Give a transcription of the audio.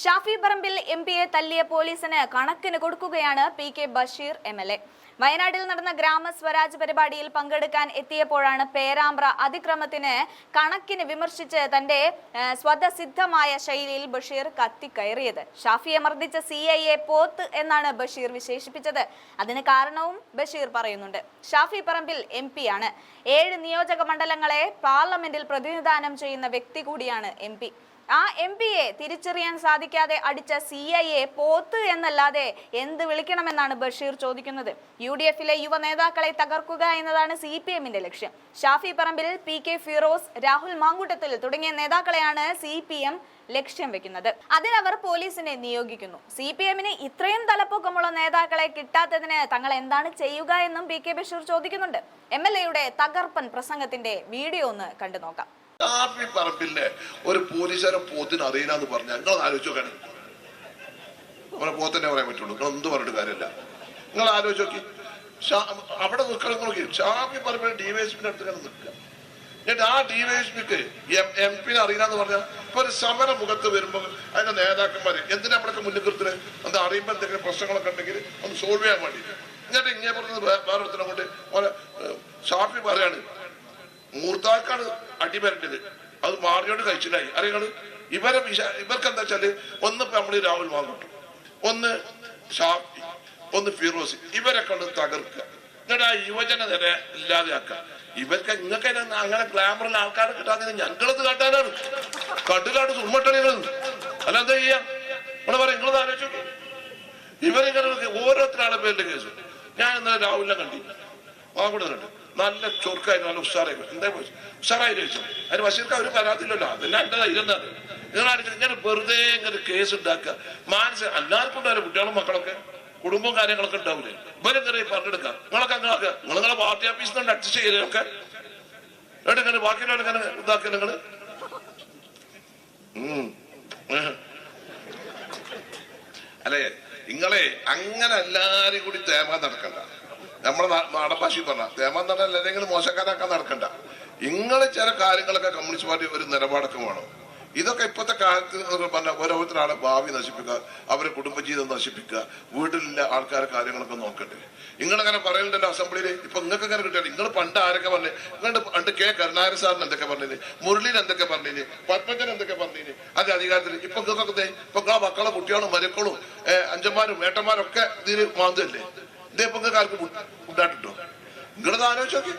ഷാഫി പറമ്പിൽ എംപിയെ തല്ലിയ പോലീസിന് കണക്കിന് കൊടുക്കുകയാണ് പി.കെ. ബഷീർ എം.എൽ.എ. വയനാട്ടിൽ നടന്ന ഗ്രാമസ്വരാജ് പരിപാടിയിൽ പങ്കെടുക്കാൻ എത്തിയപ്പോഴാണ് പേരാമ്പ്ര അതിക്രമത്തിന് കണക്കിന് വിമർശിച്ച് തന്റെ സ്വതസിദ്ധമായ ശൈലിയിൽ ബഷീർ കത്തിക്കയറിയത്. ഷാഫിയെ മർദ്ദിച്ച CIയെ പോത്ത് എന്നാണ് ബഷീർ വിശേഷിപ്പിച്ചത്. അതിന് കാരണവും ബഷീർ പറയുന്നുണ്ട്. ഷാഫി പറമ്പിൽ MP-യാണ്. 7 നിയോജക മണ്ഡലങ്ങളെ പാർലമെന്റിൽ പ്രതിനിധാനം ചെയ്യുന്ന വ്യക്തി കൂടിയാണ് MP. ആ MP-യെ തിരിച്ചറിയാൻ സാധിക്കാതെ അടിച്ച CIയെ പോത്ത് എന്നല്ലാതെ എന്ത് വിളിക്കണമെന്നാണ് ബഷീർ ചോദിക്കുന്നത്. UDF-ലെ യുവ നേതാക്കളെ തകർക്കുക എന്നതാണ് CPM-ന്റെ ലക്ഷ്യം. ഷാഫി പറമ്പിൽ, P.K. ഫിറോസ്, രാഹുൽ മാങ്കൂട്ടത്തിൽ തുടങ്ങിയ നേതാക്കളെയാണ് CPM ലക്ഷ്യം വെക്കുന്നത്. അതിനവർ പോലീസിനെ നിയോഗിക്കുന്നു. CPM-ന് ഇത്രയും തലപ്പൊക്കമുള്ള നേതാക്കളെ കിട്ടാത്തതിന് തങ്ങൾ എന്താണ് ചെയ്യുക എന്നും P.K. ബഷീർ ചോദിക്കുന്നുണ്ട്. MLA-യുടെ തകർപ്പൻ പ്രസംഗത്തിന്റെ വീഡിയോ ഒന്ന് കണ്ടു നോക്കാം. ഷാഫി പറമ്പിലിനെ ഒരു പോലീസുകാരൻ പോത്തിന് അറിയില്ലാന്ന് പറഞ്ഞാൽ നിങ്ങൾ ആലോചിച്ച് നോക്കാണ്. അവനെ പോത്തന്നെ പറയാൻ പറ്റുള്ളൂ. നിങ്ങൾ എന്ത് പറഞ്ഞിട്ട് കാര്യമില്ല. നിങ്ങൾ ആലോചിച്ച് നോക്കി. അവിടെ നിൽക്കണം നോക്കി. ഷാഫി പറമ്പിൽ DYSP-ന്റെ അടുത്ത് തന്നെ നിൽക്കുക. എന്നിട്ട് ആ DYSP-ക്ക് MP-നെ അറിയില്ലാന്ന് പറഞ്ഞാൽ ഇപ്പൊ ഒരു സമര മുഖത്ത് വരുമ്പോ അതിന്റെ നേതാക്കന്മാര് എന്തിനാ നമ്മളൊക്കെ മുന്നിൽ നിർത്തുന്നത്? എന്താ അറിയുമ്പോ എന്തെങ്കിലും പ്രശ്നങ്ങളൊക്കെ ഉണ്ടെങ്കിൽ ഒന്ന് സോൾവ് ചെയ്യാൻ വേണ്ടി. എന്നിട്ട് ഇങ്ങനെ പറഞ്ഞത് വേറെ ഒരുത്തിനെ കൊണ്ട് ഷാഫി പറയാണ് മൂർത്താക്കാണ് അടിപരണ്ടത്. അത് മാറിയോട് കഴിച്ചില്ലായി. അറിയങ്ങള് ഇവർക്ക് എന്താ വെച്ചാല് ഒന്ന് നമ്മള് രാഹുൽ മാങ്ങോട്ടും, ഒന്ന് ഷാഫി, ഒന്ന് ഫിറോസ്, ഇവരെ കൊണ്ട് തകർക്കുക. എന്നിട്ട് ആ യുവജന നേരെ ഇല്ലാതെയാക്കുക. ഇവർക്ക് ഇങ്ങക്ക് അങ്ങനെ ഗ്ലാമറിൽ ആൾക്കാരെ കിട്ടാതെ ഞങ്ങളത് കാട്ടാനാണ് കട്ടിലാണ് സുമ്മട്ടണികൾ. അല്ല എന്താ ചെയ്യാ? നമ്മള് പറയാം നിങ്ങളത് ആലോചിച്ചു. ഇവരിങ്ങനെ ഓരോരുത്തരാളെ പേരിന്റെ കേസ്. ഞാൻ ഇന്നലെ രാഹുലിനെ കണ്ടില്ല, മാങ്ങോട്ട് കണ്ടു. നല്ല ചൊറുക്കായിരുന്നു, നല്ല ഉഷാറായി. എന്താ ഉഷാറായി ചോദിച്ചു. അതിന് ബഷീർക്ക് അവര് പരാതിയില്ലല്ലോ. അതന്നെ എന്റെ ധൈര്യം എന്താണ്? ഇങ്ങനെ വെറുതെ ഇങ്ങനെ കേസ് ഉണ്ടാക്കുക. എല്ലാവർക്കും ഉണ്ടാവില്ല, കുട്ടികളും മക്കളൊക്കെ കുടുംബവും കാര്യങ്ങളൊക്കെ ഉണ്ടാവില്ലേ. ഇവരെങ്ങനെ പറഞ്ഞെടുക്കാം. നിങ്ങളൊക്കെ നിങ്ങളെ പാർട്ടി ഓഫീസിൽ നിന്ന് അഡ്ജസ്റ്റ് ചെയ്തതൊക്കെ എന്നിട്ട് ഇങ്ങനെ ബാക്കിയുള്ള ഇങ്ങനെ ഇതാക്കിയ നിങ്ങള് അല്ലെ? നിങ്ങളെ അങ്ങനെ എല്ലാരും കൂടി തേമാൻ നടക്കണ്ട. നമ്മളെ നാടൻ ഭാഷയിൽ പറഞ്ഞ തേമാൻ നട അല്ലെങ്കിൽ മോശക്കാരാക്കാൻ നടക്കണ്ട. ഇങ്ങള് ചില കാര്യങ്ങളൊക്കെ കമ്മ്യൂണിസ്റ്റ് പാർട്ടി ഒരു നിലപാടൊക്കെ വേണം. ഇതൊക്കെ ഇപ്പോഴത്തെ കാലത്ത് പറഞ്ഞ ഓരോരുത്തരാളെ ഭാവി നശിപ്പിക്കുക, അവരെ കുടുംബജീവിതം നശിപ്പിക്കുക, വീട്ടിലുള്ള ആൾക്കാരെ കാര്യങ്ങളൊക്കെ നോക്കട്ടെ. നിങ്ങളങ്ങനെ പറയലുണ്ടല്ലോ അസംബ്ലിയില്. ഇപ്പൊ നിങ്ങൾക്ക് അങ്ങനെ കിട്ടിയാൽ നിങ്ങൾ പണ്ട് ആരൊക്കെ പറഞ്ഞേ? നിങ്ങളുടെ പണ്ട് K. കരുണാകരൻ സാറിന് എന്തൊക്കെ പറഞ്ഞിന്, മുരളീൻ എന്തൊക്കെ പറഞ്ഞിന്, പത്മജൻ എന്തൊക്കെ പറഞ്ഞിന്. അത് അധികാരത്തിൽ ഇപ്പൊ നിങ്ങൾക്കൊക്കെ ഇപ്പൊ മക്കളെ കുട്ടികളും മരക്കളും അഞ്ചന്മാരും ഏട്ടന്മാരും ഒക്കെ ഇതിന് മാന്തല്ലേ? ഇതേ ഇപ്പൊ നിങ്ങൾക്ക് ആർക്ക് ഉണ്ടാട്ടിട്ടോ? നിങ്ങളത് ആലോചിച്ച് നോക്കി.